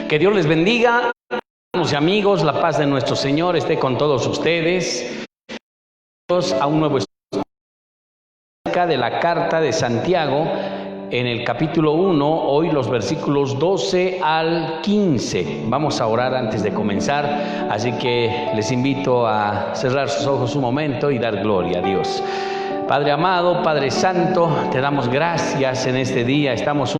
Que Dios les bendiga, hermanos y amigos, la paz de nuestro Señor esté con todos ustedes. A un nuevo estudio acerca de la carta de Santiago en el capítulo 1, hoy los versículos 12 al 15. Vamos a orar antes de comenzar, así que les invito a cerrar sus ojos un momento y dar gloria a Dios. Padre amado, Padre Santo, te damos gracias en este día. Estamos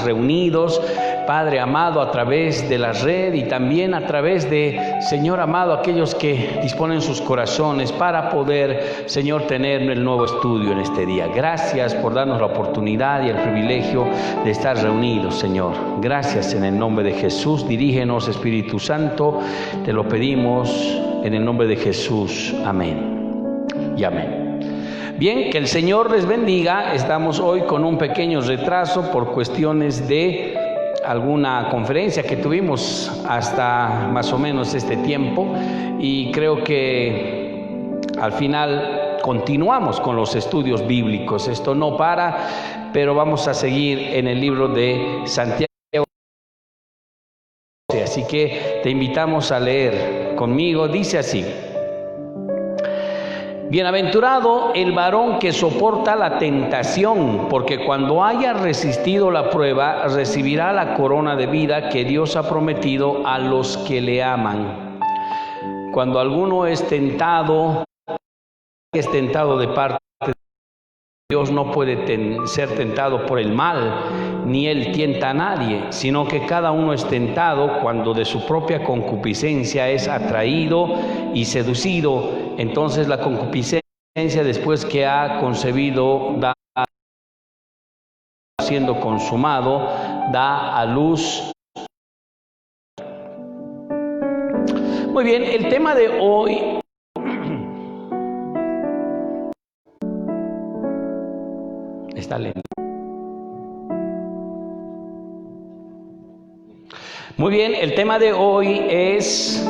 reunidos, Padre amado, a través de la red y también a través de, Señor amado, aquellos que disponen sus corazones para poder, Señor, tener el nuevo estudio en este día. Gracias por darnos la oportunidad y el privilegio de estar reunidos, Señor. Gracias en el nombre de Jesús. Dirígenos, Espíritu Santo, te lo pedimos en el nombre de Jesús. Amén y amén. Bien, que el Señor les bendiga. Estamos hoy con un pequeño retraso por cuestiones de alguna conferencia que tuvimos hasta más o menos este tiempo, y creo que al final continuamos con los estudios bíblicos. Esto no para, pero vamos a seguir en el libro de Santiago. Así que te invitamos a leer conmigo. Dice así: Bienaventurado el varón que soporta la tentación, porque cuando haya resistido la prueba, recibirá la corona de vida que Dios ha prometido a los que le aman. Cuando alguno es tentado de parte de Dios, no puede ser tentado por el mal, ni él tienta a nadie, sino que cada uno es tentado cuando de su propia concupiscencia es atraído y seducido. Entonces la concupiscencia, después que ha concebido, siendo consumado, da a luz. Muy bien, el tema de hoy está lento. Muy bien, el tema de hoy es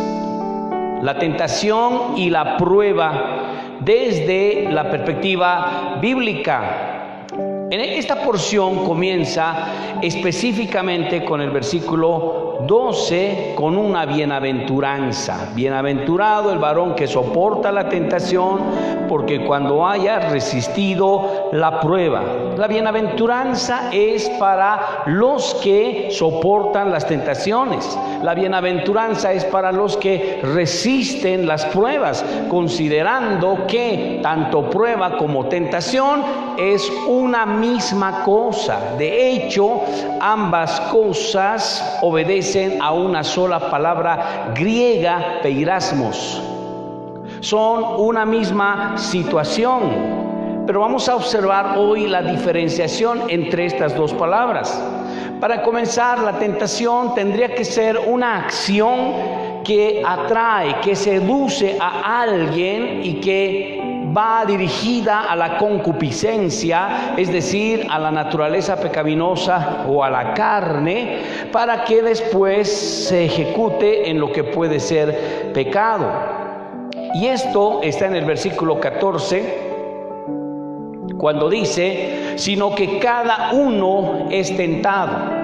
la tentación y la prueba desde la perspectiva bíblica. En esta porción comienza específicamente con el versículo 12 con una bienaventuranza. Bienaventurado el varón que soporta la tentación, porque cuando haya resistido la prueba. La bienaventuranza es para los que soportan las tentaciones. La bienaventuranza es para los que resisten las pruebas, considerando que tanto prueba como tentación es una misma cosa. De hecho, ambas cosas obedecen a una sola palabra griega, peirasmos. Son una misma situación. Pero vamos a observar hoy la diferenciación entre estas dos palabras. Para comenzar, la tentación tendría que ser una acción que atrae, que seduce a alguien y que va dirigida a la concupiscencia, es decir, a la naturaleza pecaminosa o a la carne, para que después se ejecute en lo que puede ser pecado. Y esto está en el versículo 14, cuando dice: sino que cada uno es tentado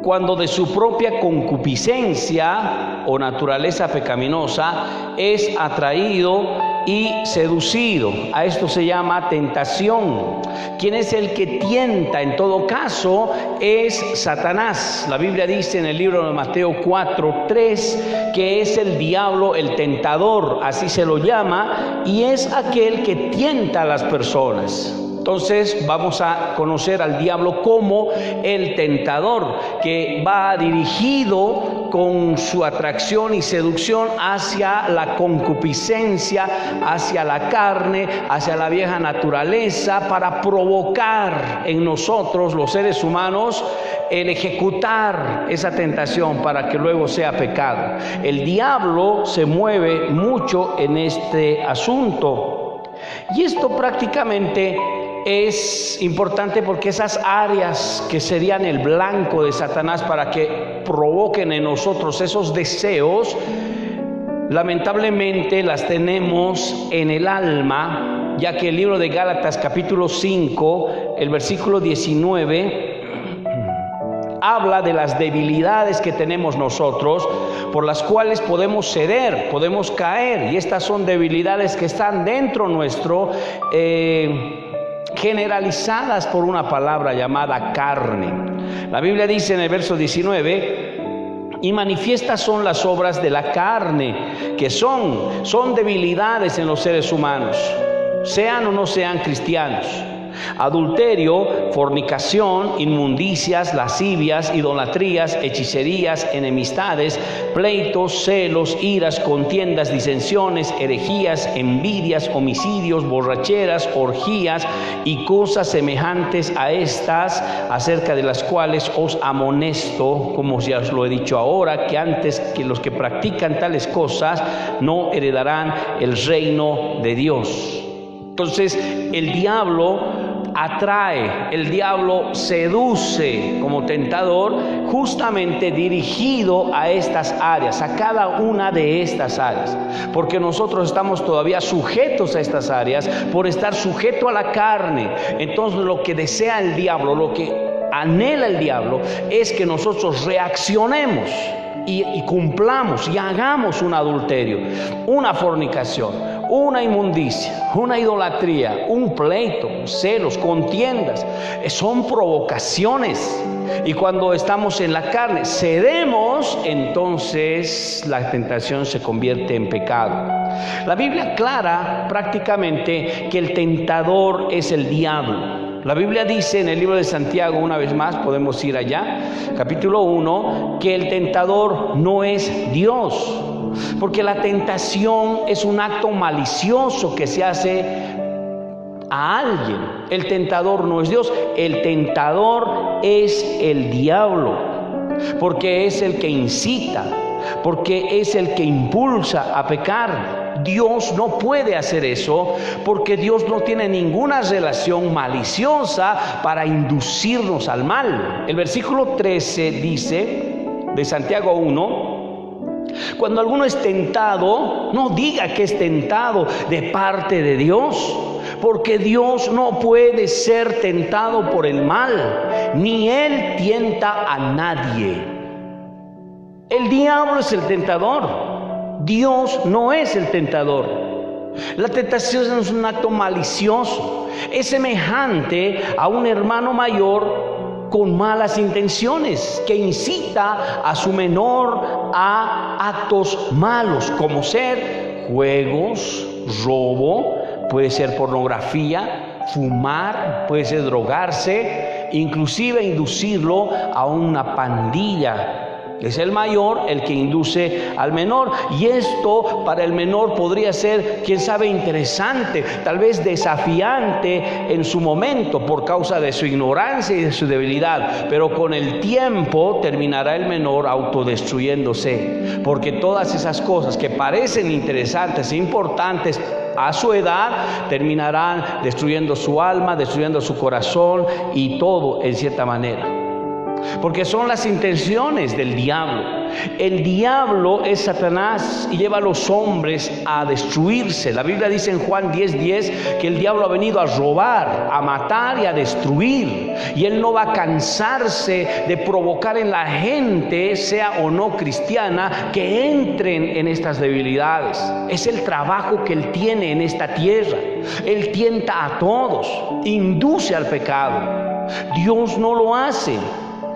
cuando de su propia concupiscencia o naturaleza pecaminosa es atraído y seducido. A esto se llama tentación. ¿Quién es el que tienta? En todo caso es Satanás. La Biblia dice en el libro de Mateo 4:3 que es el diablo, el tentador, así se lo llama, y es aquel que tienta a las personas. Entonces vamos a conocer al diablo como el tentador, que va dirigido con su atracción y seducción hacia la concupiscencia, hacia la carne, hacia la vieja naturaleza, para provocar en nosotros, los seres humanos, el ejecutar esa tentación para que luego sea pecado. El diablo se mueve mucho en este asunto, y esto prácticamente es importante porque esas áreas que serían el blanco de Satanás para que provoquen en nosotros esos deseos, lamentablemente las tenemos en el alma, ya que el libro de Gálatas capítulo 5, el versículo 19, habla de las debilidades que tenemos nosotros, por las cuales podemos ceder, podemos caer, y estas son debilidades que están dentro nuestro, generalizadas por una palabra llamada carne. La Biblia dice en el verso 19: y manifiestas son las obras de la carne, que son debilidades en los seres humanos, sean o no sean cristianos: adulterio, fornicación, inmundicias, lascivias, idolatrías, hechicerías, enemistades, pleitos, celos, iras, contiendas, disensiones, herejías, envidias, homicidios, borracheras, orgías y cosas semejantes a estas, acerca de las cuales os amonesto, como ya os lo he dicho ahora, que antes que los que practican tales cosas no heredarán el reino de Dios. Entonces, el diablo atrae, el diablo seduce como tentador, justamente dirigido a estas áreas, a cada una de estas áreas, porque nosotros estamos todavía sujetos a estas áreas por estar sujeto a la carne. Entonces, lo que desea el diablo, lo que anhela el diablo, es que nosotros reaccionemos y cumplamos y hagamos un adulterio, una fornicación, una inmundicia, una idolatría, un pleito, celos, contiendas. Son provocaciones, y cuando estamos en la carne cedemos, entonces la tentación se convierte en pecado. La Biblia aclara prácticamente que el tentador es el diablo. La Biblia dice en el libro de Santiago, una vez más, podemos ir allá, capítulo 1, que el tentador no es Dios, porque la tentación es un acto malicioso que se hace a alguien. El tentador no es Dios, el tentador es el diablo, porque es el que incita, porque es el que impulsa a pecar. Dios no puede hacer eso, porque Dios no tiene ninguna relación maliciosa para inducirnos al mal. El versículo 13 dice de Santiago 1: cuando alguno es tentado, no diga que es tentado de parte de Dios, porque Dios no puede ser tentado por el mal, ni Él tienta a nadie. El diablo es el tentador, Dios no es el tentador. La tentación es un acto malicioso, es semejante a un hermano mayor con malas intenciones, que incita a su menor a actos malos, como ser juegos, robo, puede ser pornografía, fumar, puede ser drogarse, inclusive inducirlo a una pandilla. Es el mayor el que induce al menor, y esto para el menor podría ser, quién sabe, interesante, tal vez desafiante en su momento por causa de su ignorancia y de su debilidad, pero con el tiempo terminará el menor autodestruyéndose, porque todas esas cosas que parecen interesantes e importantes a su edad terminarán destruyendo su alma, destruyendo su corazón y todo en cierta manera. Porque son las intenciones del diablo. El diablo es Satanás y lleva a los hombres a destruirse. La Biblia dice en Juan 10:10 que el diablo ha venido a robar, a matar y a destruir. Y él no va a cansarse de provocar en la gente, sea o no cristiana, que entren en estas debilidades. Es el trabajo que él tiene en esta tierra. Él tienta a todos, induce al pecado. Dios no lo hace.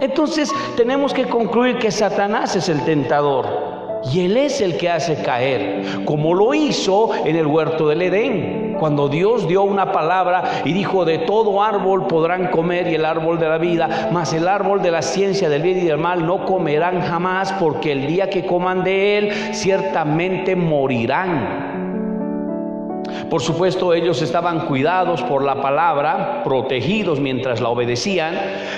Entonces tenemos que concluir que Satanás es el tentador, y él es el que hace caer, como lo hizo en el huerto del Edén, cuando Dios dio una palabra y dijo: de todo árbol podrán comer, y el árbol de la vida, mas el árbol de la ciencia del bien y del mal no comerán jamás, porque el día que coman de él ciertamente morirán. Por supuesto, ellos estaban cuidados por la palabra, protegidos mientras la obedecían,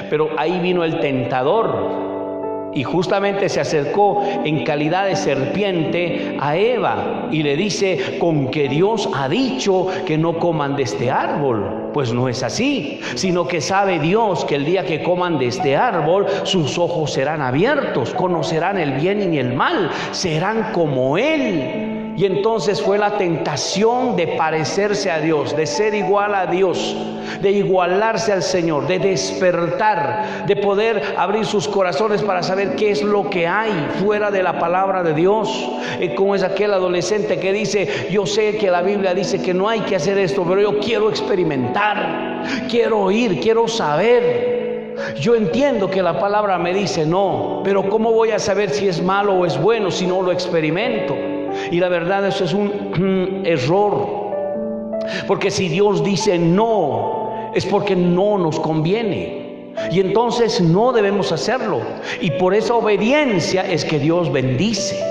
pero ahí vino el tentador y justamente se acercó en calidad de serpiente a Eva y le dice: con que Dios ha dicho que no coman de este árbol. Pues no es así, sino que sabe Dios que el día que coman de este árbol sus ojos serán abiertos, conocerán el bien y el mal, serán como Él. Y entonces fue la tentación de parecerse a Dios, de ser igual a Dios, de igualarse al Señor, de despertar, de poder abrir sus corazones para saber qué es lo que hay fuera de la palabra de Dios. Como es aquel adolescente que dice: yo sé que la Biblia dice que no hay que hacer esto, pero yo quiero experimentar, quiero oír, quiero saber. Yo entiendo que la palabra me dice no, pero ¿cómo voy a saber si es malo o es bueno si no lo experimento? Y la verdad, eso es un error, porque si Dios dice no, es porque no nos conviene, y entonces no debemos hacerlo, y por esa obediencia es que Dios bendice.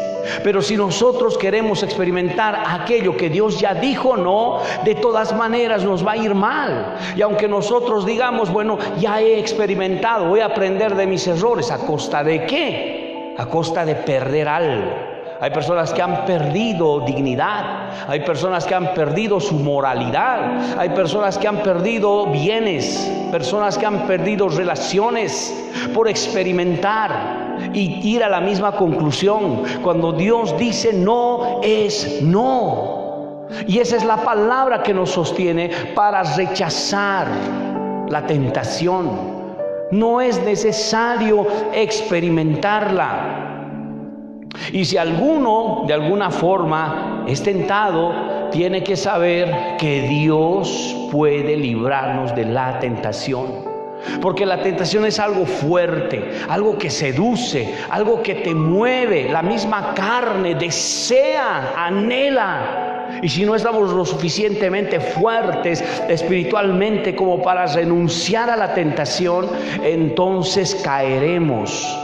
Pero si nosotros queremos experimentar aquello que Dios ya dijo no, de todas maneras nos va a ir mal. Y aunque nosotros digamos: bueno, ya he experimentado, voy a aprender de mis errores, ¿a costa de qué? A costa de perder algo. Hay personas que han perdido dignidad, hay personas que han perdido su moralidad, hay personas que han perdido bienes, personas que han perdido relaciones por experimentar y ir a la misma conclusión. Cuando Dios dice no, es no. Y esa es la palabra que nos sostiene para rechazar la tentación. No es necesario experimentarla. Y si alguno de alguna forma es tentado, tiene que saber que Dios puede librarnos de la tentación. Porque la tentación es algo fuerte, algo que seduce, algo que te mueve. La misma carne desea, anhela. Y si no estamos lo suficientemente fuertes espiritualmente como para renunciar a la tentación, entonces caeremos.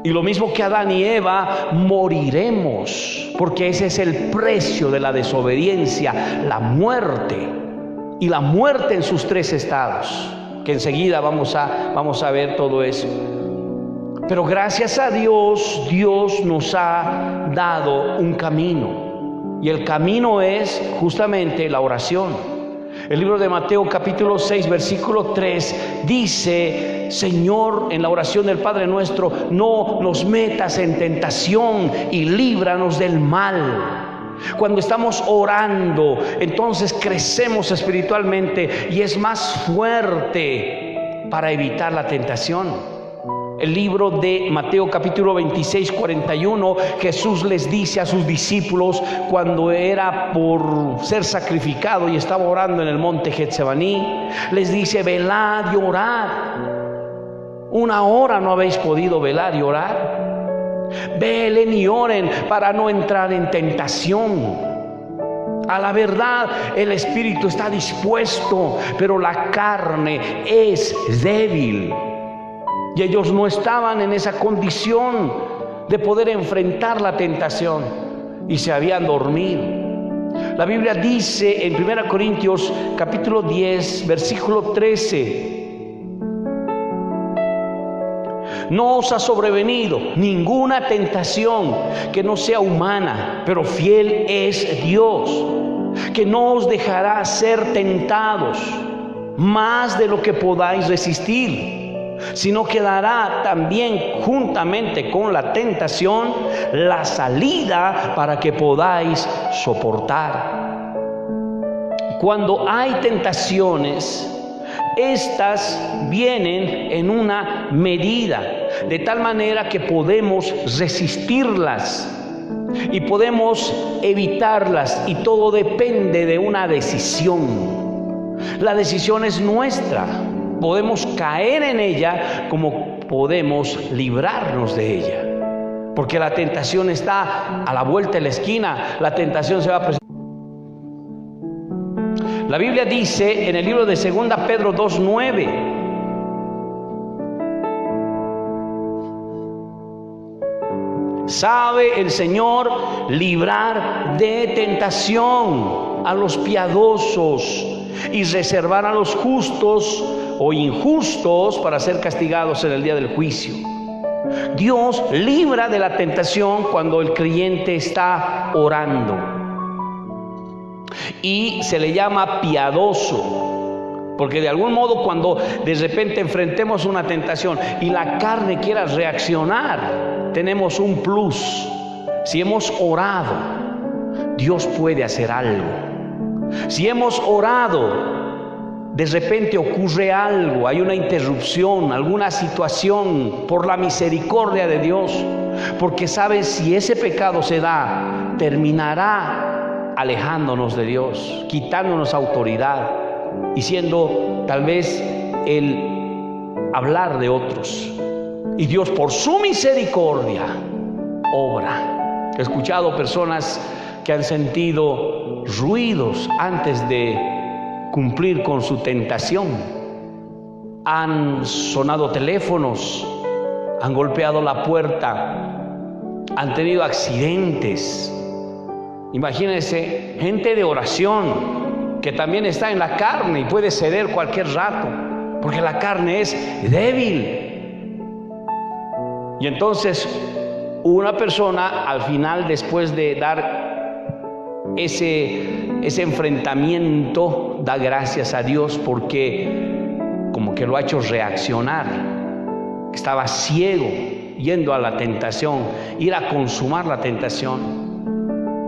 Y lo mismo que Adán y Eva, moriremos, porque ese es el precio de la desobediencia, la muerte. Y la muerte en sus tres estados, que enseguida vamos a ver todo eso. Pero gracias a Dios, Dios nos ha dado un camino, y el camino es justamente la oración. El libro de Mateo capítulo 6 versículo 3 dice: Señor, en la oración del Padre nuestro, no nos metas en tentación y líbranos del mal. Cuando estamos orando, entonces crecemos espiritualmente y es más fuerte para evitar la tentación. El libro de Mateo capítulo 26, 41, Jesús les dice a sus discípulos cuando era por ser sacrificado y estaba orando en el monte Getsemaní, les dice: velad y orad. 1 hora no habéis podido velar y orar. Velen y oren para no entrar en tentación. A la verdad, el espíritu está dispuesto, pero la carne es débil. Y ellos no estaban en esa condición de poder enfrentar la tentación y se habían dormido. La Biblia dice en 1 Corintios capítulo 10 versículo 13: no os ha sobrevenido ninguna tentación que no sea humana, pero fiel es Dios, que no os dejará ser tentados más de lo que podáis resistir, sino que dará también juntamente con la tentación la salida para que podáis soportar. Cuando hay tentaciones, estas vienen en una medida, de tal manera que podemos resistirlas y podemos evitarlas, y todo depende de una decisión. La decisión es nuestra. Podemos caer en ella como podemos librarnos de ella, porque la tentación está a la vuelta de la esquina. La tentación se va a presentar. La Biblia dice en el libro de 2 Pedro 2:9: sabe el Señor librar de tentación a los piadosos y reservar a los justos o injustos para ser castigados en el día del juicio. Dios libra de la tentación cuando el creyente está orando, y se le llama piadoso, porque de algún modo cuando de repente enfrentemos una tentación y la carne quiera reaccionar, tenemos un plus. Si hemos orado, Dios puede hacer algo. Si hemos orado, de repente ocurre algo, hay una interrupción, alguna situación por la misericordia de Dios, porque sabes, si ese pecado se da, terminará alejándonos de Dios, quitándonos autoridad y siendo tal vez el hablar de otros. Y Dios, por su misericordia, obra. He escuchado personas que han sentido ruidos antes de cumplir con su tentación. Han sonado teléfonos, han golpeado la puerta, han tenido accidentes. Imagínense, gente de oración que también está en la carne y puede ceder cualquier rato, porque la carne es débil. Y entonces una persona al final, después de dar ese enfrentamiento, da gracias a Dios porque como que lo ha hecho reaccionar. Estaba ciego yendo a la tentación, ir a consumar la tentación.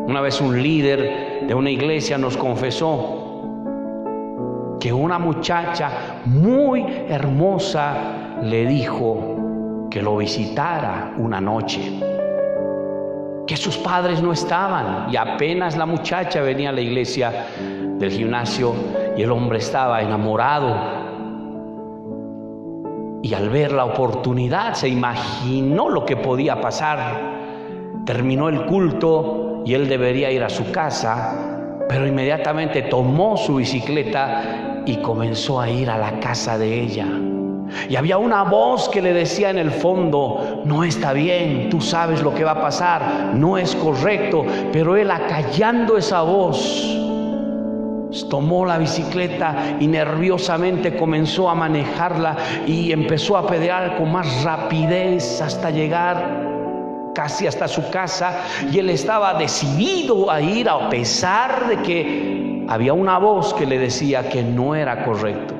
Una vez un líder de una iglesia nos confesó que una muchacha muy hermosa le dijo que lo visitara una noche, que sus padres no estaban y apenas la muchacha venía a la iglesia del gimnasio y el hombre estaba enamorado, y al ver la oportunidad se imaginó lo que podía pasar. Terminó el culto y él debería ir a su casa, pero inmediatamente tomó su bicicleta y comenzó a ir a la casa de ella. Y había una voz que le decía en el fondo: no está bien, tú sabes lo que va a pasar, no es correcto. Pero él, acallando esa voz, tomó la bicicleta y nerviosamente comenzó a manejarla y empezó a pedalear con más rapidez hasta llegar casi hasta su casa. Y él estaba decidido a ir, a pesar de que había una voz que le decía que no era correcto.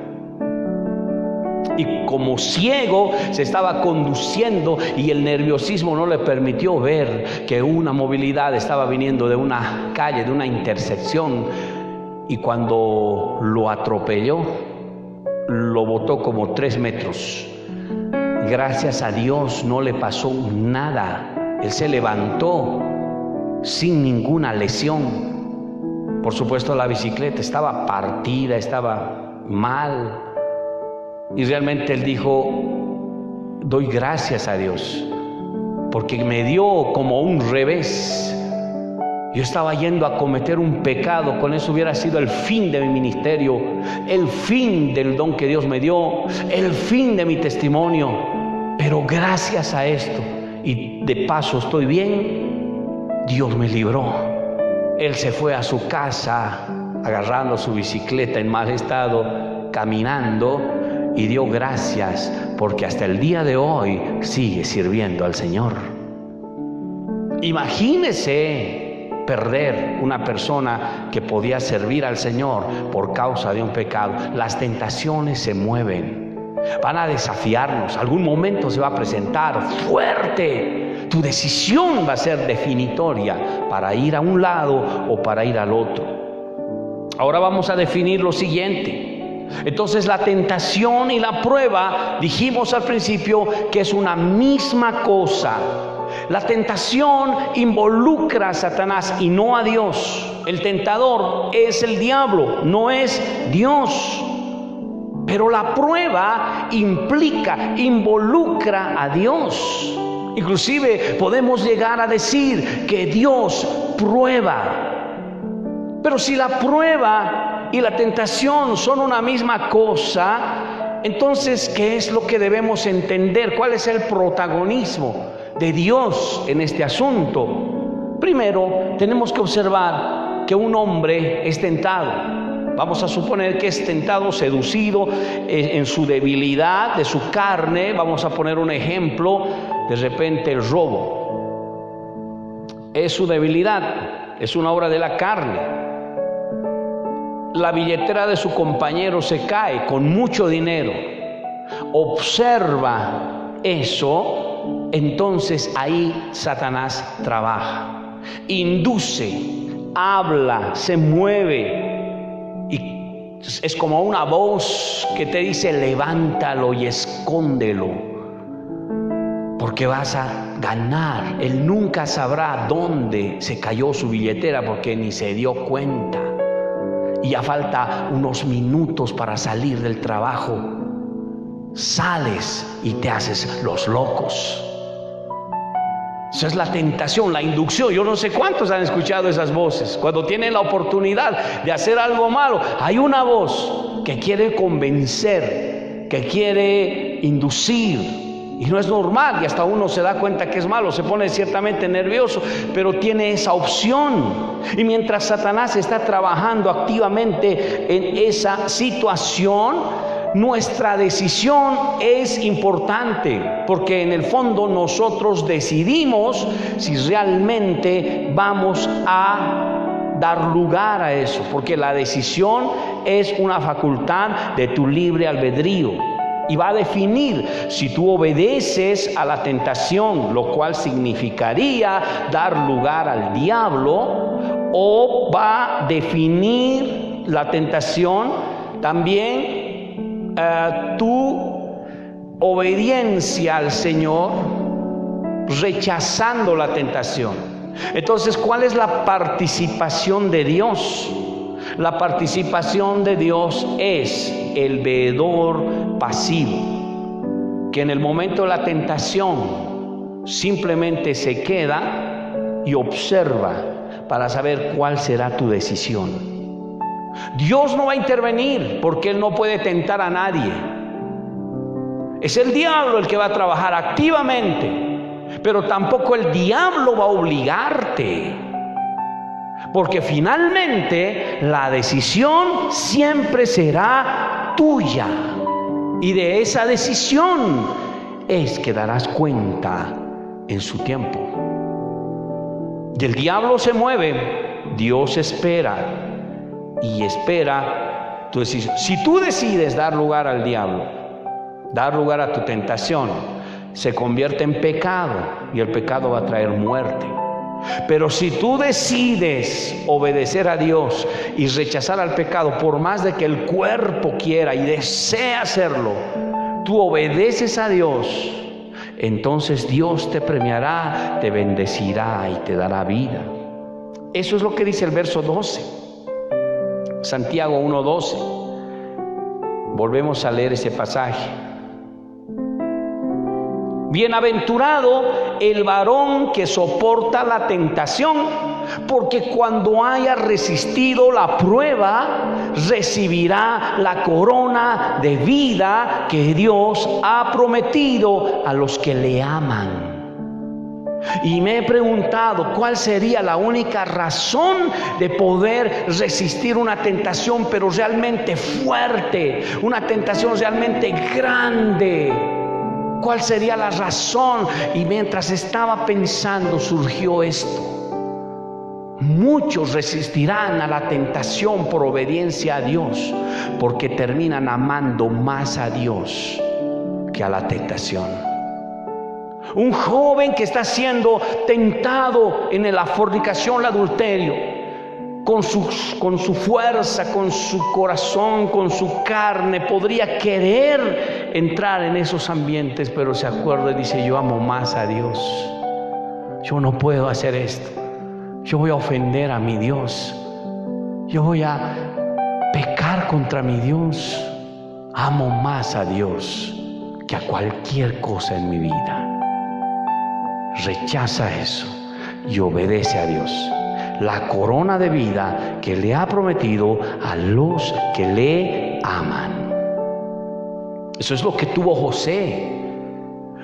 Y como ciego se estaba conduciendo y el nerviosismo no le permitió ver que una movilidad estaba viniendo de una calle, de una intersección, y cuando lo atropelló, lo botó como 3 metros. Gracias a Dios no le pasó nada. Él se levantó sin ninguna lesión. Por supuesto, la bicicleta estaba partida, estaba mal. Y realmente él dijo: doy gracias a Dios, porque me dio como un revés. Yo estaba yendo a cometer un pecado, con eso hubiera sido el fin de mi ministerio, el fin del don que Dios me dio, el fin de mi testimonio. Pero gracias a esto, y de paso estoy bien, Dios me libró. Él se fue a su casa agarrando su bicicleta en mal estado, caminando, y dio gracias porque hasta el día de hoy sigue sirviendo al Señor. Imagínese perder una persona que podía servir al Señor por causa de un pecado. Las tentaciones se mueven, van a desafiarnos, algún momento se va a presentar fuerte. Tu decisión va a ser definitoria para ir a un lado o para ir al otro. Ahora vamos a definir lo siguiente. Entonces, la tentación y la prueba, dijimos al principio que es una misma cosa. La tentación involucra a Satanás y no a Dios. El tentador es el diablo, no es Dios. Pero la prueba involucra a Dios. Inclusive podemos llegar a decir que Dios prueba. Pero si la prueba y la tentación son una misma cosa, entonces, ¿qué es lo que debemos entender? ¿Cuál es el protagonismo de Dios en este asunto? Primero, tenemos que observar que un hombre es tentado. Vamos a suponer que es tentado, seducido en su debilidad de su carne. Vamos a poner un ejemplo: de repente el robo es su debilidad, es una obra de la carne. La billetera de su compañero se cae con mucho dinero. Observa eso, entonces ahí Satanás trabaja, induce, habla, se mueve y es como una voz que te dice: levántalo y escóndelo, porque vas a ganar. Él nunca sabrá dónde se cayó su billetera porque ni se dio cuenta. Y ya falta unos minutos para salir del trabajo. Sales y te haces los locos. Esa es la tentación, la inducción. Yo no sé cuántos han escuchado esas voces. Cuando tienen la oportunidad de hacer algo malo, hay una voz que quiere convencer, que quiere inducir. Y no es normal, y hasta uno se da cuenta que es malo, se pone ciertamente nervioso, pero tiene esa opción. Y mientras Satanás está trabajando activamente en esa situación, nuestra decisión es importante, porque en el fondo nosotros decidimos si realmente vamos a dar lugar a eso, porque la decisión es una facultad de tu libre albedrío. Y va a definir si tú obedeces a la tentación, lo cual significaría dar lugar al diablo, o va a definir la tentación también tu obediencia al Señor, rechazando la tentación. Entonces, ¿cuál es la participación de Dios? La participación de Dios es el veedor pasivo, que en el momento de la tentación simplemente se queda y observa para saber cuál será tu decisión. Dios no va a intervenir porque Él no puede tentar a nadie. Es el diablo el que va a trabajar activamente, pero tampoco el diablo va a obligarte. Porque finalmente la decisión siempre será tuya. Y de esa decisión es que darás cuenta en su tiempo. Y el diablo se mueve, Dios espera. Y espera tu decisión. Si tú decides dar lugar al diablo, dar lugar a tu tentación, se convierte en pecado. Y el pecado va a traer muerte. Pero si tú decides obedecer a Dios y rechazar al pecado, por más de que el cuerpo quiera y desee hacerlo, tú obedeces a Dios, entonces Dios te premiará, te bendecirá y te dará vida. Eso es lo que dice el verso 12, Santiago 1:12. Volvemos a leer ese pasaje. Bienaventurado el varón que soporta la tentación, porque cuando haya resistido la prueba, recibirá la corona de vida que Dios ha prometido a los que le aman. Y me he preguntado cuál sería la única razón de poder resistir una tentación, pero realmente fuerte, una tentación realmente grande. ¿Cuál sería la razón? Y mientras estaba pensando, surgió esto. Muchos resistirán a la tentación por obediencia a Dios, porque terminan amando más a Dios que a la tentación. Un joven que está siendo tentado en la fornicación, el adulterio, con su fuerza, con su corazón, con su carne, podría querer entrar en esos ambientes, pero se acuerda y dice: yo amo más a Dios, yo no puedo hacer esto, yo voy a ofender a mi Dios, yo voy a pecar contra mi Dios. Amo más a Dios que a cualquier cosa en mi vida. Rechaza eso y obedece a Dios. La corona de vida que le ha prometido a los que le aman. Eso es lo que tuvo José,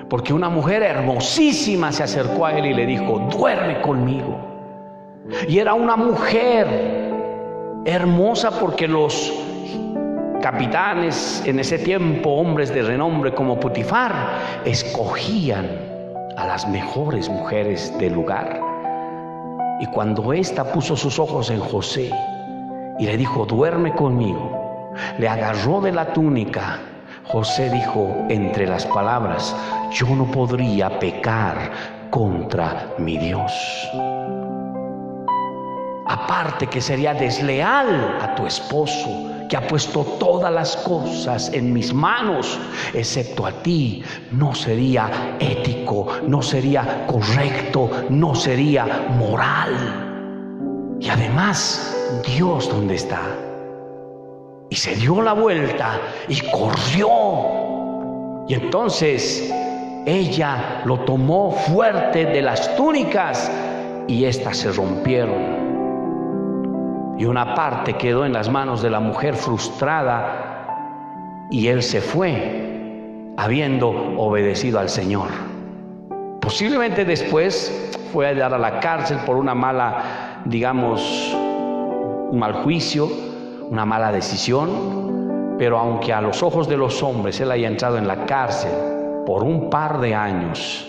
porque una mujer hermosísima se acercó a él y le dijo: duerme conmigo. Y era una mujer hermosa, porque los capitanes en ese tiempo, hombres de renombre como Potifar, escogían a las mejores mujeres del lugar. Y cuando ésta puso sus ojos en José y le dijo: duerme conmigo, le agarró de la túnica. José dijo entre las palabras: yo no podría pecar contra mi Dios. aparte que sería desleal a tu esposo, que ha puesto todas las cosas en mis manos, excepto a ti, no sería ético, no sería correcto, no sería moral. Y además, Dios, ¿dónde está? Y se dio la vuelta y corrió. Y entonces ella lo tomó fuerte de las túnicas y éstas se rompieron. Y una parte quedó en las manos de la mujer frustrada y él se fue, habiendo obedecido al Señor. Posiblemente después fue a dar a la cárcel por una mala, digamos, un mal juicio, una mala decisión, pero aunque a los ojos de los hombres él haya entrado en la cárcel por un par de años,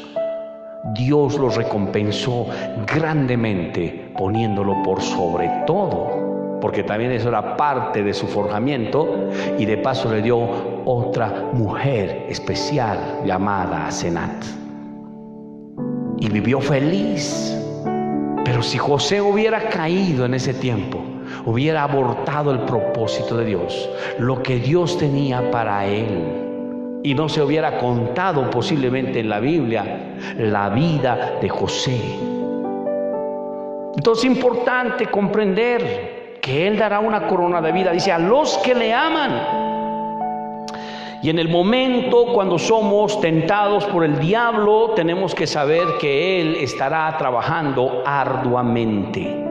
Dios lo recompensó grandemente poniéndolo por sobre todo, porque también eso era parte de su forjamiento, y de paso le dio otra mujer especial llamada Asenat. Y vivió feliz. Pero si José hubiera caído en ese tiempo, hubiera abortado el propósito de Dios, lo que Dios tenía para él, y no se hubiera contado posiblemente en la Biblia la vida de José. Entonces es importante comprender que Él dará una corona de vida, dice, a los que le aman. Y en el momento cuando somos tentados por el diablo, tenemos que saber que Él estará trabajando arduamente.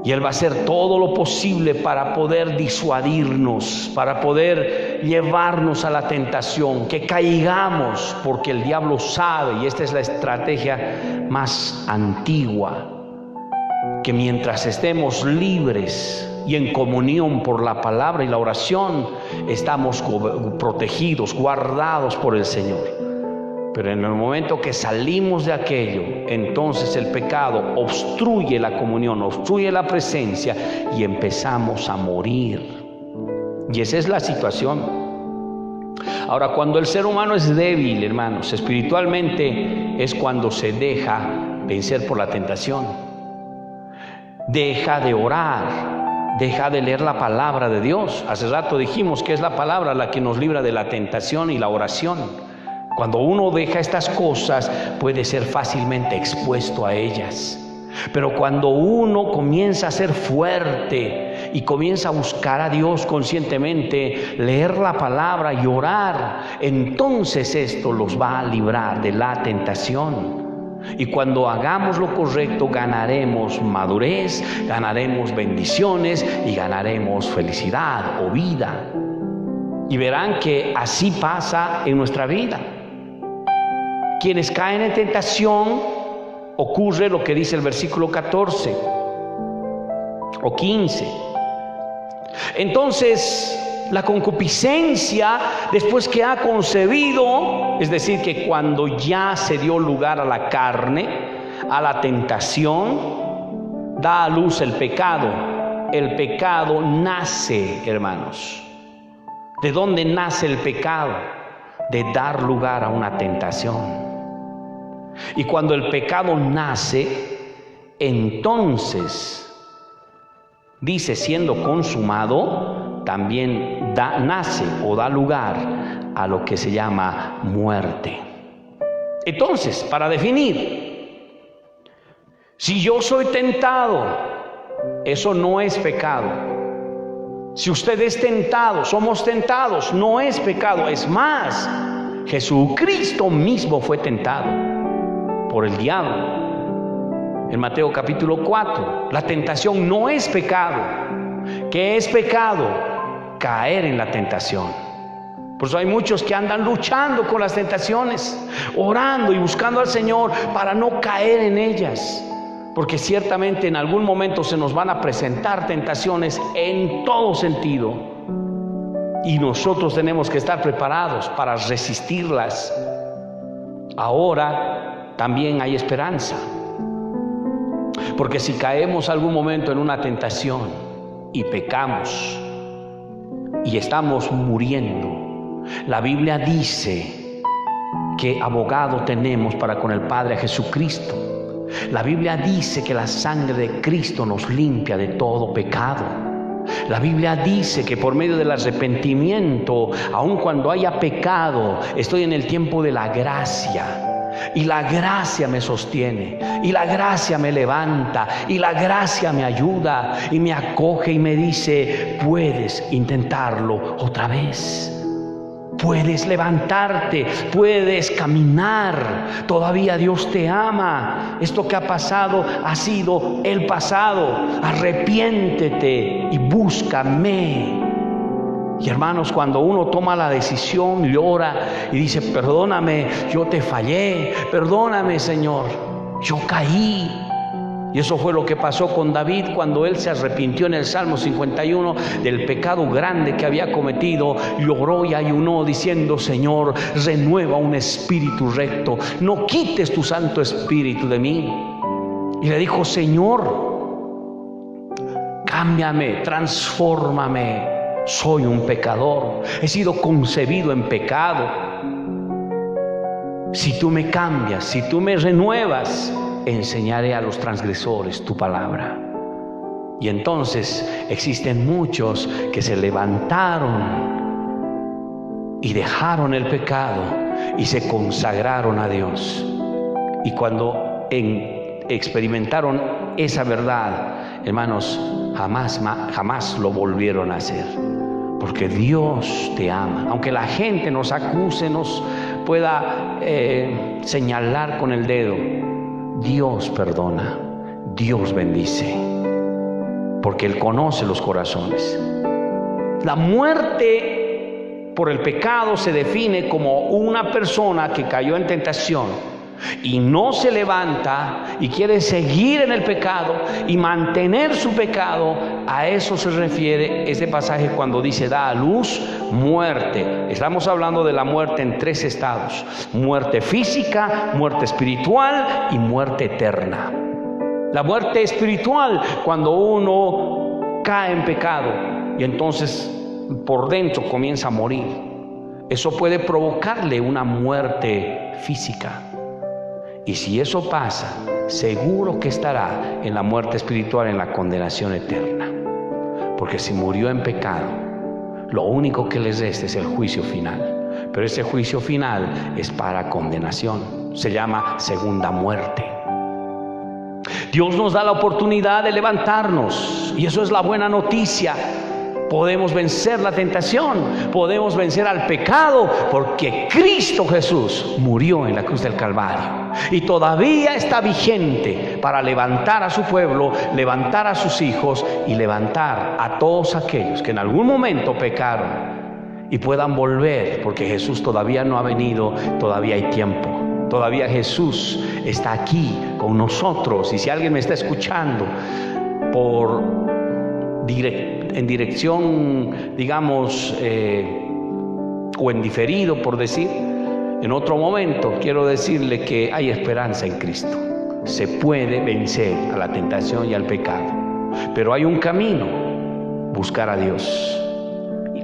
Y Él va a hacer todo lo posible para poder disuadirnos, para poder llevarnos a la tentación, que caigamos, porque el diablo sabe, y esta es la estrategia más antigua, que mientras estemos libres y en comunión por la palabra y la oración, estamos protegidos, guardados por el Señor. Pero en el momento que salimos de aquello, entonces el pecado obstruye la comunión, obstruye la presencia y empezamos a morir. Y esa es la situación. Ahora, cuando el ser humano es débil, hermanos, espiritualmente, es cuando se deja vencer por la tentación. Deja de orar, deja de leer la palabra de Dios. Hace rato dijimos que es la palabra la que nos libra de la tentación y la oración. Cuando uno deja estas cosas, puede ser fácilmente expuesto a ellas. Pero cuando uno comienza a ser fuerte y comienza a buscar a Dios conscientemente, leer la palabra y orar, entonces esto los va a librar de la tentación. Y cuando hagamos lo correcto, ganaremos madurez, ganaremos bendiciones y ganaremos felicidad o vida. Y verán que así pasa en nuestra vida. Quienes caen en tentación, ocurre lo que dice el versículo 14 o 15. Entonces, la concupiscencia, después que ha concebido, es decir, que cuando ya se dio lugar a la carne, a la tentación, da a luz el pecado. El pecado nace, hermanos. ¿De dónde nace el pecado? De dar lugar a una tentación. Y cuando el pecado nace, entonces, dice, siendo consumado, también nace o da lugar a lo que se llama muerte. Entonces, para definir, si yo soy tentado, eso no es pecado. Si usted es tentado, somos tentados, no es pecado. Es más, Jesucristo mismo fue tentado por el diablo. En Mateo capítulo 4, la tentación no es pecado. ¿Qué es pecado? Caer en la tentación. Por eso hay muchos que andan luchando con las tentaciones, orando y buscando al Señor para no caer en ellas. Porque ciertamente en algún momento se nos van a presentar tentaciones en todo sentido. Y nosotros tenemos que estar preparados para resistirlas. Ahora también hay esperanza. Porque si caemos algún momento en una tentación y pecamos y estamos muriendo, la Biblia dice que abogado tenemos para con el Padre, a Jesucristo. La Biblia dice que la sangre de Cristo nos limpia de todo pecado. La Biblia dice que por medio del arrepentimiento, aun cuando haya pecado, estoy en el tiempo de la gracia. Y la gracia me sostiene, y la gracia me levanta, y la gracia me ayuda, y me acoge y me dice: puedes intentarlo otra vez. Puedes levantarte, puedes caminar, todavía Dios te ama. Esto que ha pasado ha sido el pasado. Arrepiéntete y búscame. Y hermanos, cuando uno toma la decisión, llora y dice: perdóname, yo te fallé, perdóname, Señor, yo caí. Y eso fue lo que pasó con David cuando él se arrepintió en el Salmo 51 del pecado grande que había cometido. Lloró y ayunó diciendo: Señor, renueva un espíritu recto, no quites tu Santo Espíritu de mí. Y le dijo: Señor, cámbiame, transfórmame. Soy un pecador, he sido concebido en pecado. Si tú me cambias, si tú me renuevas, enseñaré a los transgresores tu palabra. Y entonces existen muchos que se levantaron y dejaron el pecado y se consagraron a Dios. Y cuando experimentaron esa verdad, hermanos, jamás lo volvieron a hacer. Porque Dios te ama. Aunque la gente nos acuse, nos pueda señalar con el dedo, Dios perdona, Dios bendice, porque Él conoce los corazones. La muerte por el pecado se define como una persona que cayó en tentación y no se levanta y quiere seguir en el pecado y mantener su pecado. A eso se refiere este pasaje cuando dice: da a luz muerte. Estamos hablando de la muerte en tres estados: muerte física, muerte espiritual y muerte eterna. La muerte espiritual, cuando uno cae en pecado y entonces por dentro comienza a morir. Eso puede provocarle una muerte física. Y si eso pasa, seguro que estará en la muerte espiritual, en la condenación eterna. Porque si murió en pecado, lo único que les resta es el juicio final. Pero ese juicio final es para condenación. Se llama segunda muerte. Dios nos da la oportunidad de levantarnos, y eso es la buena noticia. Podemos vencer la tentación, podemos vencer al pecado, porque Cristo Jesús murió en la cruz del Calvario y todavía está vigente para levantar a su pueblo, levantar a sus hijos y levantar a todos aquellos que en algún momento pecaron y puedan volver, porque Jesús todavía no ha venido, todavía hay tiempo. Todavía Jesús está aquí con nosotros. Y si alguien me está escuchando en dirección, digamos, o en diferido, por decir, en otro momento, quiero decirle que hay esperanza en Cristo. Se puede vencer a la tentación y al pecado, pero hay un camino: buscar a Dios,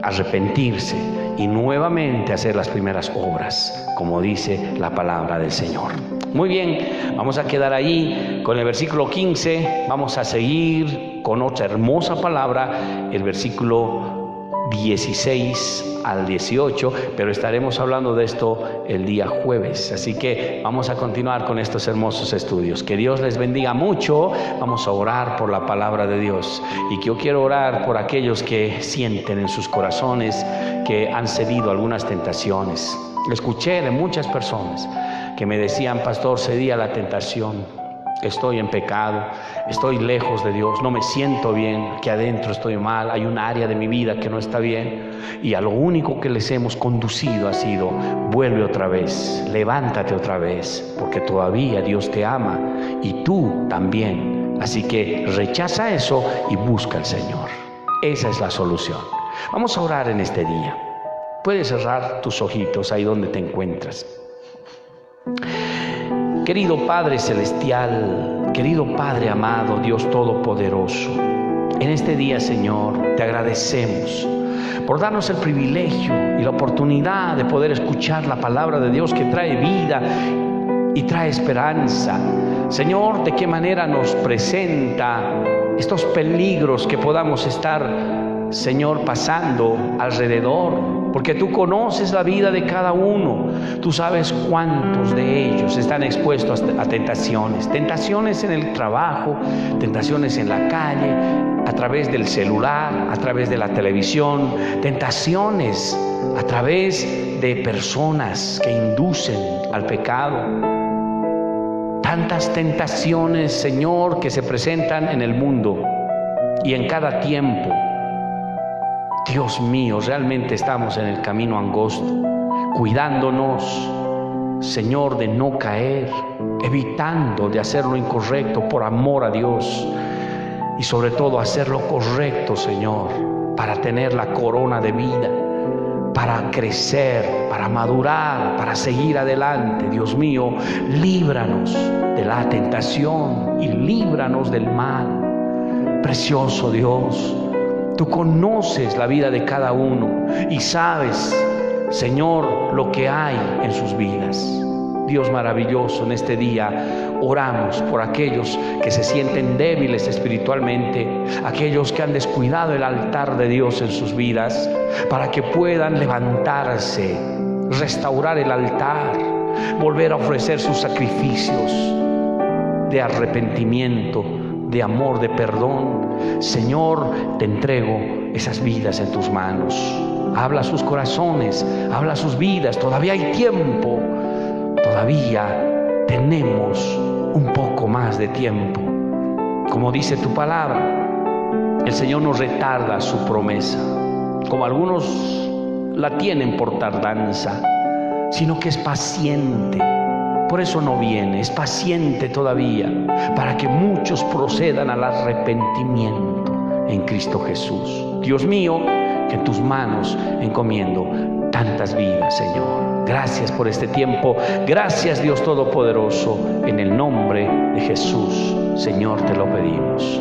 arrepentirse y nuevamente hacer las primeras obras, como dice la palabra del Señor. Muy bien, vamos a quedar ahí con el versículo 15. Vamos a seguir con otra hermosa palabra, el versículo 16 al 18, pero estaremos hablando de esto el día jueves. Así que vamos a continuar con estos hermosos estudios. Que Dios les bendiga mucho. Vamos a orar por la palabra de Dios. Y que yo quiero orar por aquellos que sienten en sus corazones que han cedido a algunas tentaciones. Escuché de muchas personas que me decían: pastor, cedí a la tentación, estoy en pecado, estoy lejos de Dios, no me siento bien, aquí adentro estoy mal, hay un área de mi vida que no está bien. Y a lo único que les hemos conducido ha sido: vuelve otra vez, levántate otra vez, porque todavía Dios te ama y tú también. Así que rechaza eso y busca al Señor. Esa es la solución. Vamos a orar en este día. Puedes cerrar tus ojitos ahí donde te encuentras. Querido Padre Celestial, querido Padre amado, Dios Todopoderoso, en este día, Señor, te agradecemos por darnos el privilegio y la oportunidad de poder escuchar la palabra de Dios, que trae vida y trae esperanza. Señor, de qué manera nos presenta estos peligros que podamos estar, Señor, pasando alrededor, porque tú conoces la vida de cada uno. Tú sabes cuántos de ellos están expuestos a tentaciones en el trabajo, tentaciones en la calle, a través del celular, a través de la televisión, tentaciones a través de personas que inducen al pecado. Tantas tentaciones, Señor, que se presentan en el mundo y en cada tiempo. Dios mío, realmente estamos en el camino angosto, cuidándonos, Señor, de no caer, evitando de hacer lo incorrecto por amor a Dios y sobre todo hacer lo correcto, Señor, para tener la corona de vida, para crecer, para madurar, para seguir adelante. Dios mío, líbranos de la tentación y líbranos del mal. Precioso Dios, tú conoces la vida de cada uno y sabes, Señor, lo que hay en sus vidas. Dios maravilloso, en este día oramos por aquellos que se sienten débiles espiritualmente, aquellos que han descuidado el altar de Dios en sus vidas, para que puedan levantarse, restaurar el altar, volver a ofrecer sus sacrificios de arrepentimiento, de amor, de perdón. Señor, te entrego esas vidas en tus manos. Habla a sus corazones, habla a sus vidas. Todavía hay tiempo, todavía tenemos un poco más de tiempo. Como dice tu palabra, el Señor no retarda su promesa, como algunos la tienen por tardanza, sino que es paciente. Por eso no viene, es paciente todavía, para que muchos procedan al arrepentimiento en Cristo Jesús. Dios mío, que en tus manos encomiendo tantas vidas, Señor. Gracias por este tiempo. Gracias, Dios Todopoderoso. En el nombre de Jesús, Señor, te lo pedimos.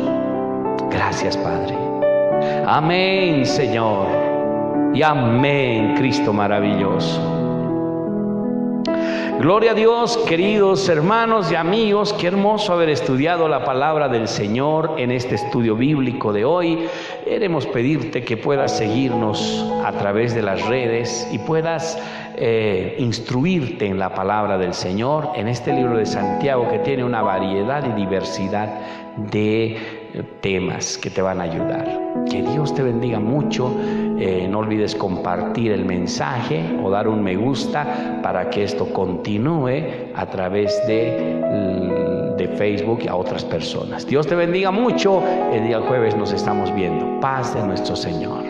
Gracias, Padre. Amén, Señor. Y amén, Cristo maravilloso. Gloria a Dios, queridos hermanos y amigos. Qué hermoso haber estudiado la palabra del Señor en este estudio bíblico de hoy. Queremos pedirte que puedas seguirnos a través de las redes y puedas instruirte en la palabra del Señor, en este libro de Santiago, que tiene una variedad y diversidad de temas que te van a ayudar. Que Dios te bendiga mucho. No olvides compartir el mensaje o dar un me gusta para que esto continúe a través de Facebook y a otras personas. Dios te bendiga mucho. El día jueves nos estamos viendo. Paz de nuestro Señor.